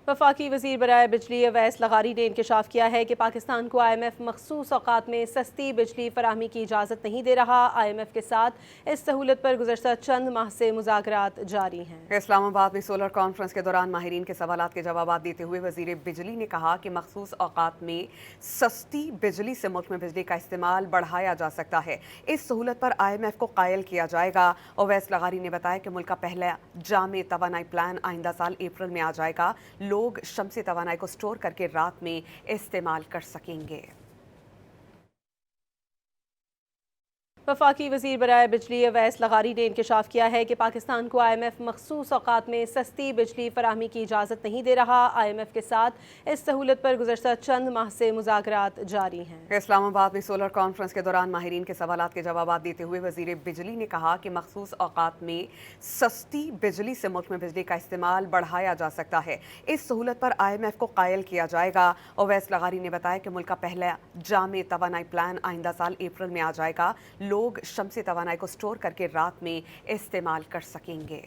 वफाकी वज़ीर बराए बिजली अवैस लगारी ने इंकशाफ किया है कि पाकिस्तान को IMF मखसूस औकात में सस्ती बिजली फराहमी की इजाज़त नहीं दे रहा। IMF के साथ इस सहूलत पर गुज़श्ता चंद माह से मुज़ाकरात जारी हैं। इस्लामाबाद में सोलर कॉन्फ्रेंस के दौरान माहिरीन के सवालात के जवाब देते हुए वज़ीर बिजली ने कहा कि मखसूस औकात में सस्ती बिजली से मुल्क में बिजली का इस्तेमाल बढ़ाया जा सकता है। इस सहूलत पर IMF को कायल किया जाएगा। अवैस लगारी ने बताया कि मुल्क का पहला जामे तवानाई प्लान आइंदा साल अप्रैल में आ जाएगा। लोग शमसी तवानाई को स्टोर करके रात में इस्तेमाल कर सकेंगे। वफाकी वज़ीर बराए बिजली अवैस लगारी ने इंकशाफ किया है कि पाकिस्तान को IMF मखसूस औकात में सस्ती बिजली फराहमी की इजाज़त नहीं दे रहा। IMF के साथ इस सहूलत पर गुज़श्ता चंद माह से मुज़ाकरात जारी हैं। इस्लामाबाद में सोलर कॉन्फ्रेंस के दौरान माहिरीन के सवालात के जवाब देते हुए वज़ीर बिजली ने कहा कि मखसूस औकात में सस्ती बिजली से मुल्क में बिजली का इस्तेमाल बढ़ाया जा सकता है। इस सहूलत पर IMF को कायल किया जाएगा। अवैस लगारी ने बताया कि मुल्क का पहला जामे तवानाई प्लान आइंदा साल अप्रैल में आ जाएगा। लोग शमसी तवानाई को स्टोर करके रात में इस्तेमाल कर सकेंगे।